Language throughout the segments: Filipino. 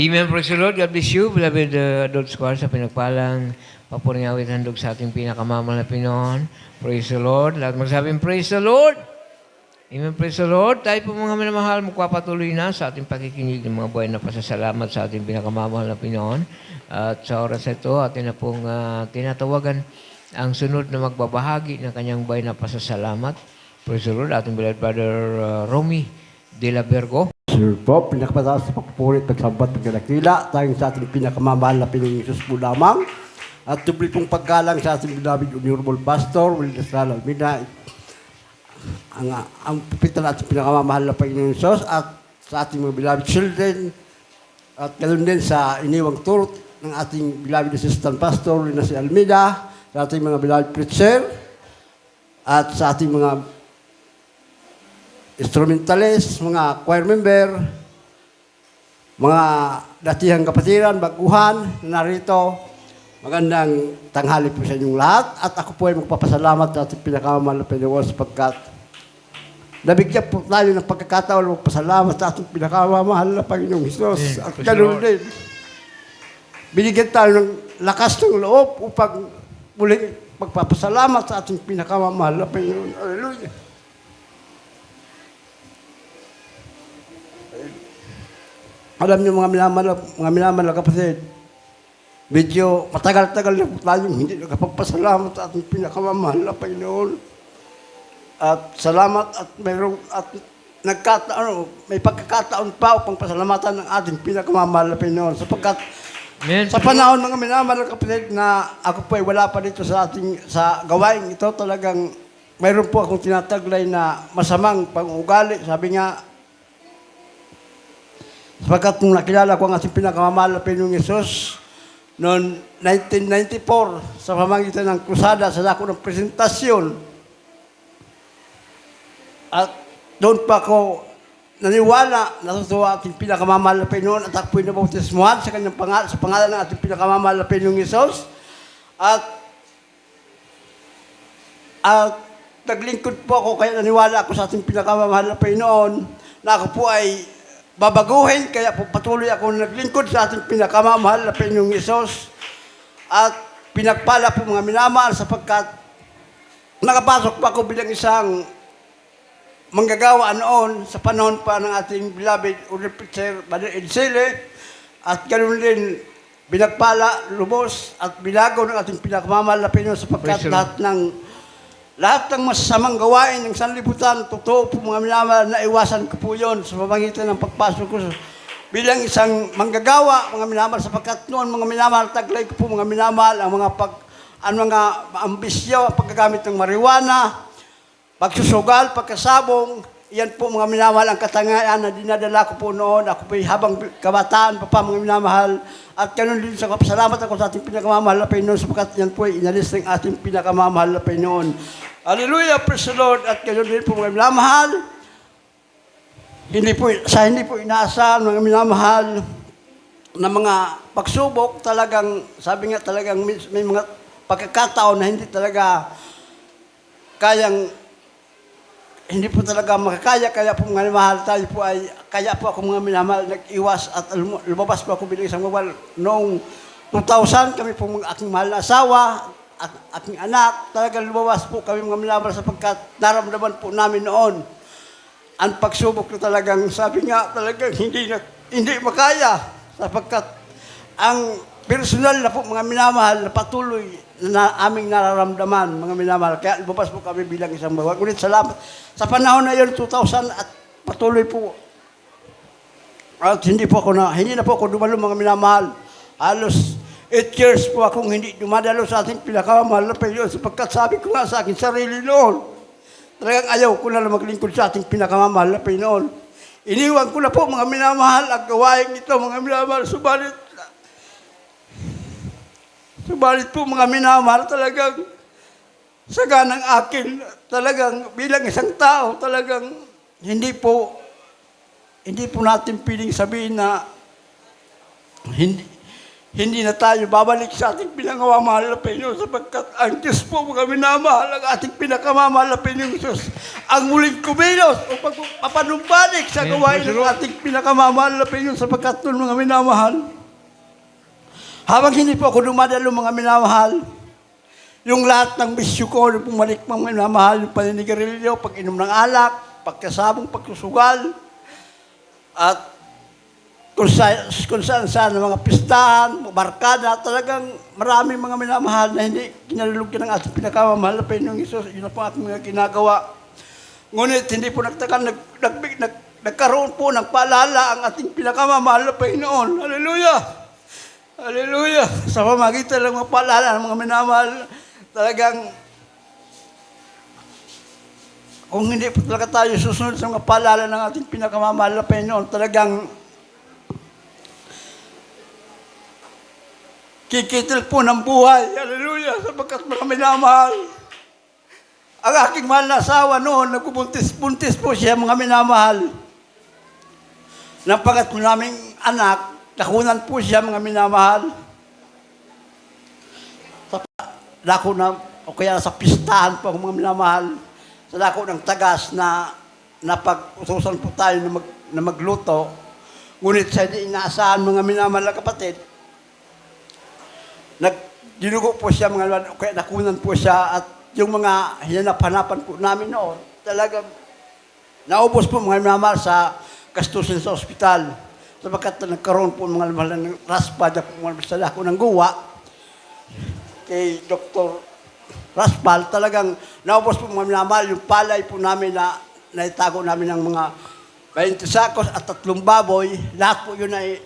Amen. Praise the Lord. God bless you, beloved adult squad, sa pinagpalang papuring awit handog sa ating pinakamamahal na Pinoon. Praise the Lord. Lahat magsabing, praise the Lord. Amen. Praise the Lord. Tayo po mga minamahal, magpapatuloy na sa ating pakikinig ng mga buhay na pasasalamat sa ating pinakamamahal na Pinoon. At sa oras na ito, atin na pong tinatawagan ang sunod na magbabahagi ng kanyang buhay na pasasalamat. Praise the Lord. Ating beloved brother Romy de la Vergo. Sir po, pinakapataas sa pagpupulit, pagsambat, pagkakila, tayong sa ating pinakamamahal na Pinoong Isus po lamang. At tubli pong paggalang sa ating beloved Honorable Pastor, Will Desral Almina, ang pupitan at pinakamamahal na Pinoong Isus, at sa ating mga beloved children, at ganoon din sa iniwang turot ng ating beloved assistant pastor, Lina si Almida, sa ating mga beloved preacher, at sa ating mga instrumentalist, mga choir member, mga datihang kapatiran, baguhan na narito. Magandang tanghali po sa inyong lahat. At ako po ay magpapasalamat sa ating pinakamamahal na Panginoon sapagkat nabigyan po tayo ng pagkakataon magpasalamat sa ating pinakamamahal na Panginoong Hesus. At ganoon din, binigyan tayo ng lakas ng loob upang muling magpapasalamat sa ating pinakamamahal na Panginoon. Hallelujah. Alam niyo mga minamahal na kapatid, medyo matagal-tagal na po tayong hindi nakapagpasalamat sa ating pinakamamahal na Panginoon. At salamat at may pagkakataon pa upang pasalamatan ng ating pinakamamahal na Panginoon. Sapagkat sa panahon mga minamahal na kapatid na ako po ay wala pa dito sa gawain ito, talagang mayroon po akong tinataglay na masamang pang-ugali. Sabi nga, sapagkat nung nakilala ko ang ating pinakamamahal na Panginoong Hesus, noong 1994, sa pamamagitan ng krusada sa dako ng presentasyon, at doon pa ako naniwala, natutuwa ating pinakamamahal na Panginoon, at ako po'y nabautismuhan sa kanyang sa pangalan ng ating pinakamamahal na Panginoong Hesus, at naglingkod po ako, kaya naniwala ako sa ating pinakamamahal na Panginoon, na ako po ay babaguhin, kaya po patuloy ako naglingkod sa ating pinakamamahal na Panginoong Hesus. At pinagpala po mga minamahal sapagkat nakapasok pa ako bilang isang manggagawa noon sa panahon pa ng ating beloved Preacher Brother Edsele. At ganoon din, pinagpala, lubos at bilago ng ating pinakamamahal na Panginoon sapagkat lahat ng masasamang gawain ng sanlibutan, totoo po mga minamahal, na iwasan ko po yun sa pamamagitan ng pagpasok ko bilang isang manggagawa, mga minamahal, sapagkat noon mga minamahal, taglay ko po mga minamahal, ang mga ambisyo, ang paggagamit ng marijuana, pagsusugal, pagkasabong, yan po mga minamahal ang katangayan na dinadala ko po noon. Ako po habang kabataan pa mga minamahal, at ganun din sa kapasalamat ako sa ating pinakamamahal na Panginoon sapagkat yan po ay inalis ng ating pinakamamahal na Panginoon. Hallelujah, praise the Lord. At ganun din po mga minamahal, hindi po inaasahan mga minamahal na mga pagsubok, talagang, sabi nga talagang may mga pagkakataon na hindi talaga hindi po talaga makakaya, kaya po mga minamahal tayo po ay, kaya po ako mga minamahal nag-iwas at lumabas po ako bilang isang mabal. Noong 2000, kami po mga aking mahal na asawa at aking anak, talagang lumabas po kami mga minamahal sapagkat naramdaman po namin noon ang pagsubok na talagang, sabi nga talagang hindi makaya sapagkat ang personal na po mga minamahal na patuloy na aming nararamdaman mga minamahal. Kaya lumabas po kami bilang isang bawag. Ngunit salamat. Sa panahon na yun, 2000, at patuloy po. At hindi na po ako dumalo mga minamahal. Halos 8 years po akong hindi dumadalo sa ating pinakamamahal na Panginoon sapagkat sabi ko nga sa aking sarili noon, talagang ayaw ko na maglingkod sa ating pinakamamahal na Panginoon. Iniwan ko na po mga minamahal ang gawain ito mga minamahal. Subalit po mga minamahal, talagang saganang akin, talagang bilang isang tao, talagang hindi po natin piling sabihin na hindi na tayo babalik sa ating pinakamamahal na Panginoon sapagkat ang Diyos po mga minamahal, ang ating pinakamamahal na Panginoon Diyos ang muling kumilos o pagpapanumbalik sa Amen. gawain Praise the ng Lord. ating pinakamamahal na Panginoon sapagkat nun mga minamahal. Habang hindi po ako dumadalo mga minamahal, yung lahat ng bisyo ko, yung pumalik mga minamahal, yung paninigarilyo, pag-inom ng alak, pagkasabong, pagsusugal, at kung saan mga pistahan, barkada, talagang maraming mga minamahal na hindi kinalulugyan ng ating pinakamamahal na Panginoong Isus. Yun na po ating mga ginagawa. Ngunit hindi po nagkaroon po ng paalala ang ating pinakamamahal na Panginoon. Hallelujah! Hallelujah! Sa pamagitan ng mga paalala ng mga minamahal, talagang kung hindi po talaga tayo susunod sa mga paalala ng ating pinakamamahal na Panginoon, talagang kikitil po ng buhay. Hallelujah! Sapagkat mga minamahal, ang aking mahal na asawa noon, nagpubuntis-buntis po siya mga minamahal. Nang pangatlo naming anak, nakunan po siya mga minamahal. Sa dako na, o kaya sa pistahan po mga minamahal, sa dako ng tagas na napag-utusan po tayo na magluto. Ngunit sa hindi inaasahan mga minamahal na kapatid, dinugo po siya mga kaya nakunan po siya at yung mga hinanap-hanapan po namin noon, talagang naubos po mga minamahal sa gastusin sa ospital. Sapagkat nagkaroon po mga minamahal ng raspa po mga sa dako ng guwa kay Dr. Raspal, talagang naubos po mga minamahal yung palay po namin na naitago namin ng mga 20 sakos at 3 baboy, lahat po yun ay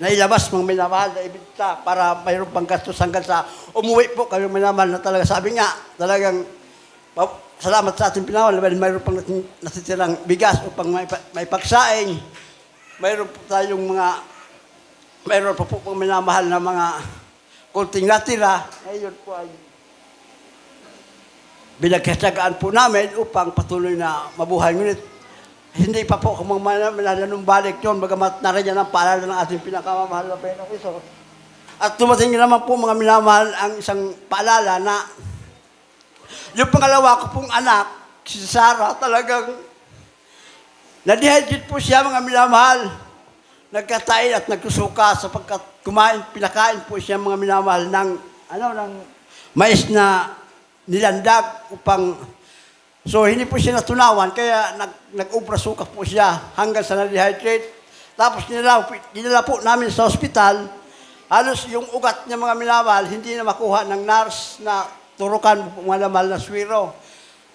nailabas mga minamahal na ibinta para mayroon pang gastos hanggang sa umuwi po kami minamahal na talaga. Sabi nga, talagang salamat sa ating pinamahal, mayroon pang natitirang bigas upang may pagsaing. Mayroon po tayong mayroon pa po pang minamahal na mga kunting natira. Ngayon po ay binagkatsagaan po namin upang patuloy na mabuhay. Ngunit hindi pa po kung balik yun, bagamat nariyan ang paalala ng ating pinakamamahal na Panginoong Isus. At tumating naman po mga minamahal ang isang paalala na yung pangalawa ko pong anak, si Sarah, talagang na-dehydrate po siya mga minamahal. Nagkatain at nagkusuka sapagkat pinakain po siya mga minamahal ng mais na nilandag upang so, hindi po siya natunawan, kaya nag-ubra suka po siya hanggang sa na-dehydrate. Tapos dinala po namin sa ospital. Halos yung ugat niya mga minamahal, hindi na makuha ng nurse na turukan po mga lamal na swero.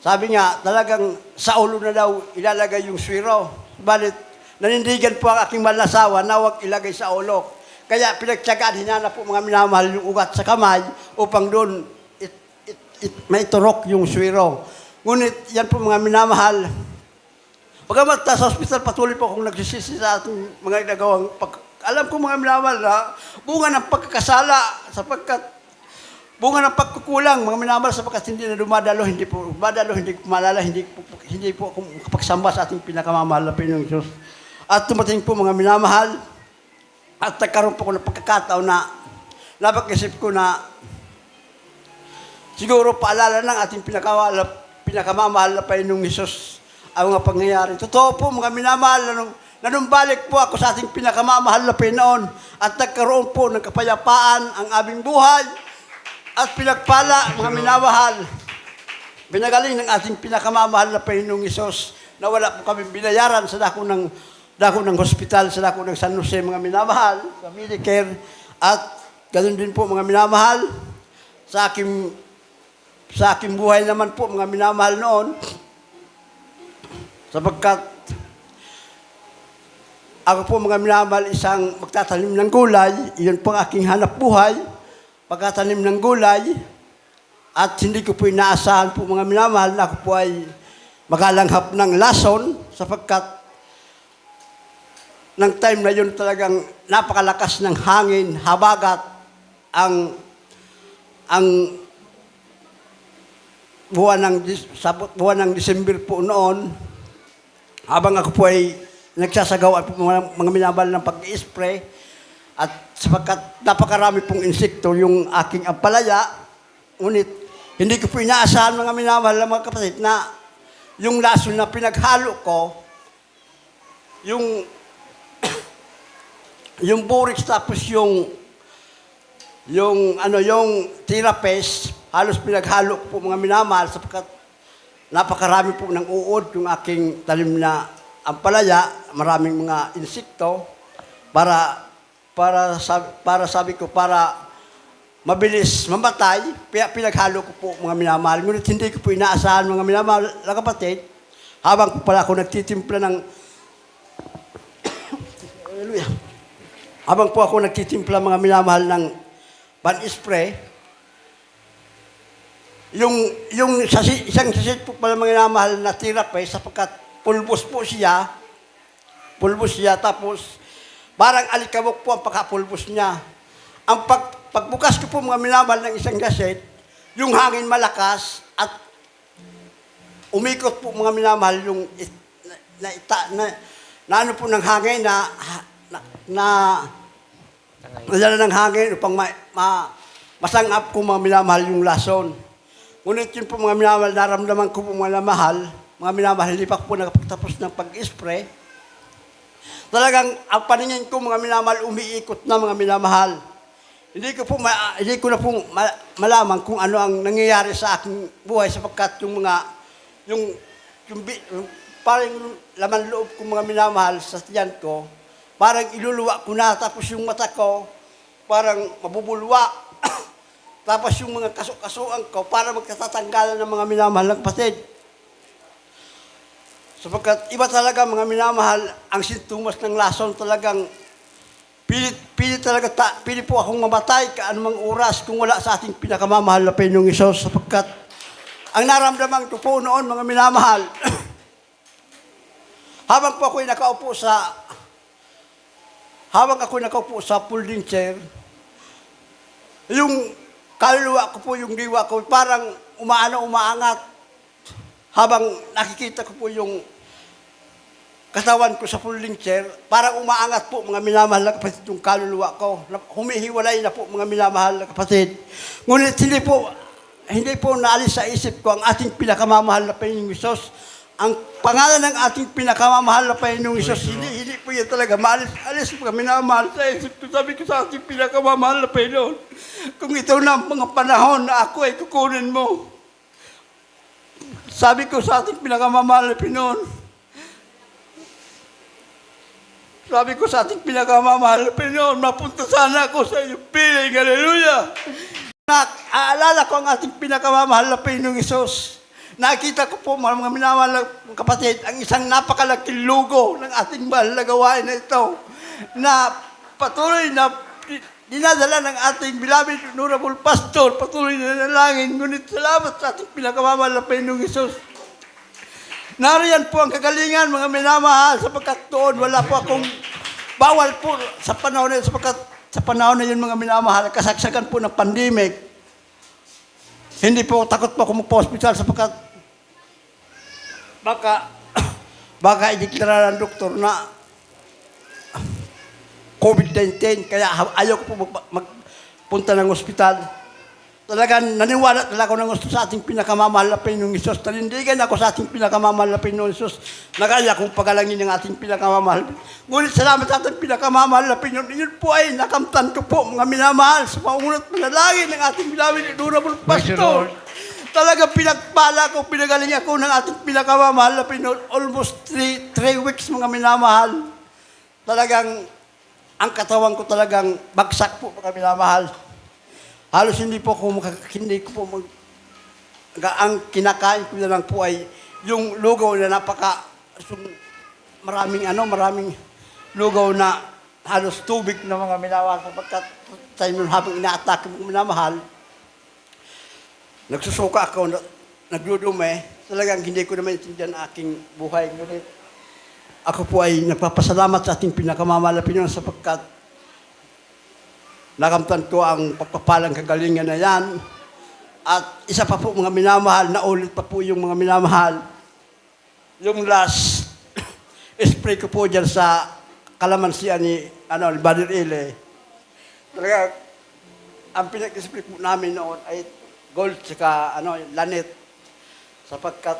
Sabi nga, talagang sa ulo na daw ilalagay yung swero. Balit, nanindigan po ang aking mahal na asawa na huwag ilagay sa ulo. Kaya pinagtyagaan, hinanap po mga minamahal yung ugat sa kamay upang doon may turok yung swero. Ngunit yan po mga minamahal. Pagamat sa hospital, patuloy po akong nagsisisi sa ating mga nagawang alam ko mga minamahal na bunga ng pagkakasala sapagkat bunga ng pagkukulang mga minamahal sapagkat hindi na dumadalo, hindi po malala, hindi po ako kapagsamba sa ating pinakamamahal na Panginoong Diyos. At tumating po mga minamahal at nagkaroon po ko ng pagkakataon na napag-isip ko na siguro paalala ng ating pinakamamahal na Panginoong Isus ang mga pangyayari. Totoo po mga minamahal, nanumbalik po ako sa ating pinakamamahal na Panginoon at nagkaroon po ng kapayapaan ang aming buhay at pinagpala mga minamahal. Pinagaling ng ating pinakamamahal na Panginoong Isus na wala po kami binayaran sa dako ng hospital, sa dako ng San Jose mga minamahal, sa Medicare at ganoon din po mga minamahal sa aking buhay naman po, mga minamahal noon, sapagkat ako po mga minamahal isang magtatanim ng gulay, iyon po ang aking hanap buhay, pagkatanim ng gulay, at hindi ko po inaasahan po mga minamahal na ako po ay makalanghap ng lason, sapagkat ng time na yun talagang napakalakas ng hangin, habagat, ang buwan ng December po noon, habang ako po ay nagsasagawa po mga minamahal ng pag-i-spray, at sapagkat napakarami pong insekto yung aking ampalaya, ngunit hindi ko po inaasahan mga minamahal ng mga kapatid na yung lason na pinaghalo ko, yung yung Borex tapos yung therapist, halos pinaghalo ko po mga minamahal sapagkat napakarami po ng uod yung aking talim na ampalaya, maraming mga insekto para sabi ko para mabilis mamatay, kaya pinaghalo ko po mga minamahal. Ngunit hindi ko po inaasahan mga minamahal na kapatid, habang po pala ako nagtitimpla ng Hallelujah. Habang po ako nagtitimpla mga minamahal ng pan-spray, yung isang sasit po pala mga minamahal na therapy sapagkat pulbos siya, tapos parang alikabok po ang pagkapulbos niya. Ang pagbukas ko po mga minamahal ng isang sasit, yung hangin malakas at umikot po mga minamahal yung na ano po ng hangin nadala ng hangin upang masangap ko mga minamahal yung lason. Ngunit yun po mga minamahal, naramdaman ko po mga minamahal, hindi pa po nakapagtapos ng pag-spray. Talagang ang paningin ko mga minamahal, umiikot na mga minamahal. Hindi ko na po malaman kung ano ang nangyayari sa aking buhay sapagkat parang laman loob ko mga minamahal sa tiyan ko, parang iluluwa ko na, tapos yung mata ko, parang mabubulwa. Tapos yung mga kasukasuan ko, parang magkatatanggalan ng mga minamahal ng kapatid. Sapagkat iba talaga mga minamahal, ang sintomas ng lason talagang pili po akong mamatay kaanumang oras kung wala sa ating pinakamamahal na Panginoong Hesus. Sapagkat ang naramdaman ko po noon mga minamahal, habang ako'y nakaupo sa folding chair, yung kaluluwa ko po, yung diwa ko, parang umaangat. Habang nakikita ko po yung katawan ko sa folding chair, parang umaangat po mga minamahal na kapatid yung kaluluwa ko. Humihiwalay na po mga minamahal na kapatid. Ngunit hindi po naalis sa isip ko ang ating pinakamamahal na Panginoong Hesus. Ang pangalan ng ating pinakamamahal na Panginoong Hesus, hindi po yan talaga maalis po kami minamahal sa isip ko. Sabi ko sa ating pinakamamahal na Panginoon, kung ito na ang mga panahon na ako ay kukunin mo. Sabi ko sa ating pinakamamahal na Panginoon, mapunta sana ako sa iyong piling. Hallelujah! Aalala ko ang ating pinakamamahal na Panginoong Hesus. Nakita ko po mga minamahal na kapatid, ang isang napakalaking logo ng ating mahal na gawain na ito na patuloy na dinadala ng ating beloved honorable pastor, patuloy na nanalangin. Ngunit salamat sa ating pinakamamahal na Panginoong Hesus. Nariyan po ang kagalingan mga minamahal sapagkat doon wala po akong bawal po sa panahon na yun sapagkat sa panahon na yun mga minamahal, kasagsagan po ng pandemic. Hindi po takot po ako magpa-hospital sapagkat baka ideklara ng doktor na COVID-19, kaya ayaw ko po magpunta ng ospital. Talagang naniwala talaga ako ng gusto sa ating pinakamamahal na Panginoong Hesus. Nanindigan ako sa ating pinakamamahal na Panginoong Hesus. Nagaya kong pagalangin ng ating pinakamamahal. Ngunit salamat sa ating pinakamamahal na Panginoon. Yun po ay nakamtan ko po mga minamahal sa paunat panalangin ng ating beloved honorable pastor. Talagang pinagpala ko, pinagaling ako ng ating pinakamamahal na Panginoon. Almost 3 weeks mga minamahal. Talagang ang katawan ko talagang bagsak po mga minamahal. Halos ang kinakain ko na lang po ay yung lugaw na maraming lugaw na halos tubig na mga minamahal sapagkat sa inyo habang ina-attack mga minamahal, nagsusuka ako, nagdudumi, talagang hindi ko naman intindihan ang aking buhay. Ngunit ako po ay nagpapasalamat sa ating pinakamamahal na Panginoon sapagkat nakamtan ko ang pagpapalang kagalingan na yan. At isa pa po mga minamahal, naulit pa po yung mga minamahal. Yung last spray ko po dyan sa kalamansian ni Brother Ile. Talaga, ang pinag-spray po namin noon ay gold saka lanet. Sapagkat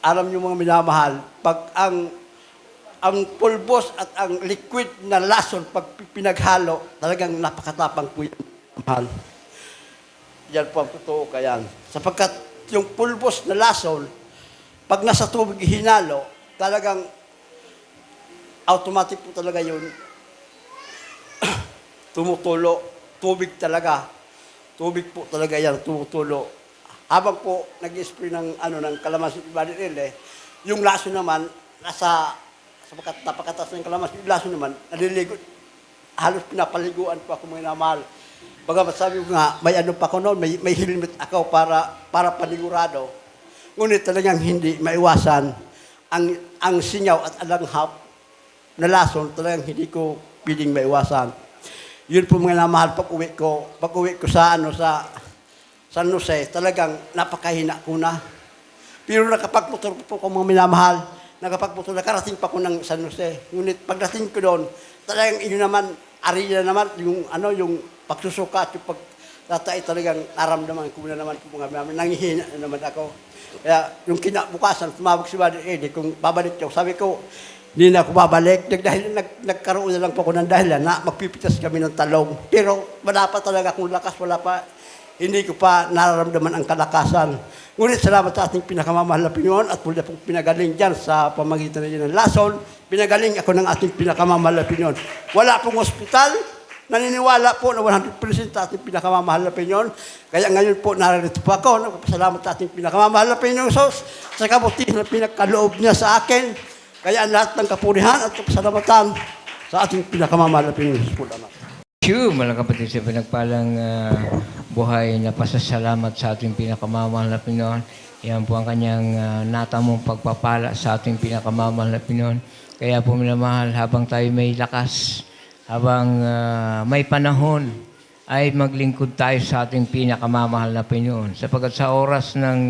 alam niyo mga minamahal, pag ang pulbos at ang liquid na lason, pag pinaghalo, talagang napakatapang po yan, mahal. Yan po ang totoo kayan. Sapagkat yung pulbos na lason, pag nasa tubig hinalo, talagang automatic po talaga yun. Tumutulo. Tubig talaga. Tubig po talaga yan, tumutulo. Habang po nag-spray ng kalamansi yung laso naman, sapagkat napakataas ng kalamansi, yung laso naman, naliligo. Halos pinapaliguan po ako mga namahal. Bagamat sabi ko nga, may ano pa ko noon, may helmet ako para panigurado. Ngunit talagang hindi maiwasan ang sinyaw at alanghap na lason, talagang hindi ko piling maiwasan. Yun po mga namahal, pag-uwi ko sa San Jose, talagang napakahina ko na. Pero nakapagmotor po ko mga minamahal, nakarating pa ko ng San Jose. Ngunit pagdating ko doon, talagang yun naman, ari na naman, yung pagsusuka at yung pagtatay, talagang naramdaman ko na naman po mga minamahal. Nangihina na naman ako. Kaya yung kinabukasan, tumawag si Brother Eddie, kung babalik ko, sabi ko, hindi na ako babalik. Dahil nagkaroon na lang po ako ng dahilan na magpipitas kami ng talong. Pero wala pa talaga akong lakas, hindi ko pa nararamdaman ang kalakasan. Ngunit salamat sa ating pinakamamahal na Panginoon at muli pong pinagaling dyan sa pamagitan ng lason. Pinagaling ako ng ating pinakamamahal na Panginoon. Wala pong ospital. Naniniwala po na 100% sa ating pinakamamahal na Panginoon. Kaya ngayon po narito po ako. Nagpapasalamat sa ating pinakamamahal na Panginoon Sos sa kabutihan na pinagkaloob niya sa akin. Kaya ang lahat ng kapurihan at kapasalamatan sa ating pinakamamahal na Panginoon Sos po naman. Mga kapatid sa pinagpalang buhay na pasasalamat sa ating pinakamamahal na Panginoon. Yan po ang kanyang natamong pagpapala sa ating pinakamamahal na Panginoon. Kaya po minamahal, habang tayo may lakas, habang may panahon, ay maglingkod tayo sa ating pinakamamahal na Panginoon. Sapagkat sa oras ng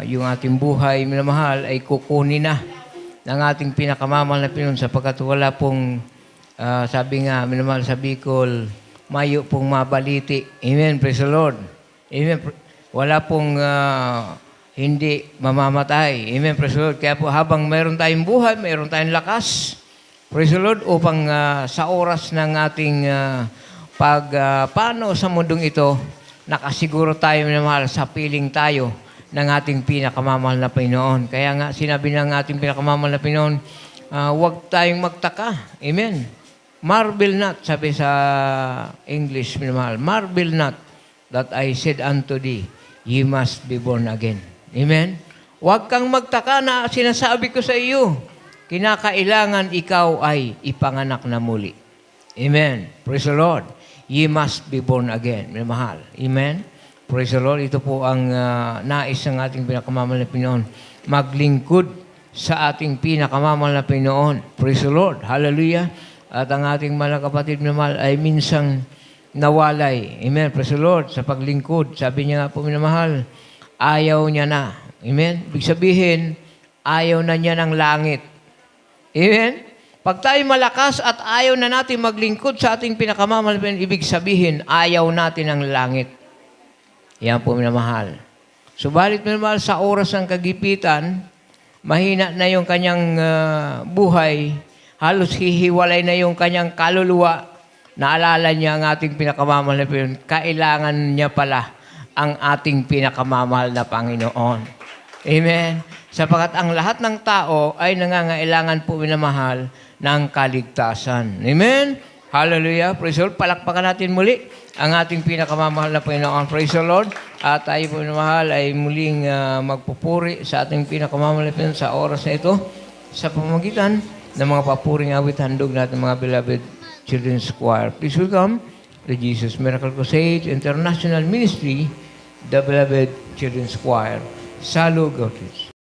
yung ating buhay, minamahal, ay kukunin na ng ating pinakamamahal na Panginoon sapagkat wala pong sabi nga, minamahal sa Bicol, mayo pong mabaliti. Amen. Praise the Lord. Amen. Wala pong hindi mamamatay. Amen. Praise the Lord. Kaya po habang mayroon tayong buhay, mayroon tayong lakas, praise the Lord, upang sa oras ng ating pagpano sa mundong ito, nakasiguro tayo minamahal sa piling tayo ng ating pinakamamahal na Panginoon. Kaya nga, sinabi ng ating pinakamamahal na Panginoon, huwag tayong magtaka. Amen. Marvel not, sabi sa English, minamahal, marvel not that I said unto thee, ye must be born again. Amen? Huwag kang magtaka na sinasabi ko sa iyo, kinakailangan ikaw ay ipanganak na muli. Amen. Praise the Lord. Ye must be born again. Minamahal. Amen? Praise the Lord. Ito po ang nais ng ating pinakamamahal na Panginoon. Maglingkod sa ating pinakamamahal na Panginoon. Praise the Lord. Hallelujah. At ang ating mga kapatid na mahal ay minsang nawalay. Amen. Praise the Lord. Sa paglingkod, sabi niya nga po, minamahal, ayaw niya na. Amen. Ibig sabihin, ayaw na niya ng langit. Amen. Pag tayo malakas at ayaw na natin maglingkod sa ating pinakamamahal, ibig sabihin, ayaw natin ng langit. Yan po, minamahal. Subalit, minamahal, sa oras ng kagipitan, mahina na yung kanyang buhay, halos hihiwalay na yung kanyang kaluluwa. Naalala niya ang ating pinakamamahal na Panginoon. Kailangan niya pala ang ating pinakamamahal na Panginoon. Amen. Sapagkat ang lahat ng tao ay nangangailangan po minamahal ng kaligtasan. Amen. Hallelujah. Praise the Lord. Palakpakan natin muli ang ating pinakamamahal na Panginoon. Praise the Lord. At tayo po minamahal ay muling magpupuri sa ating pinakamamahal na Panginoon sa oras na ito sa pamamagitan ng mga papuring awit handog natin mga beloved children's choir. Please welcome the Jesus Miracle Crusade International Ministry, the beloved children's choir. Salud, God.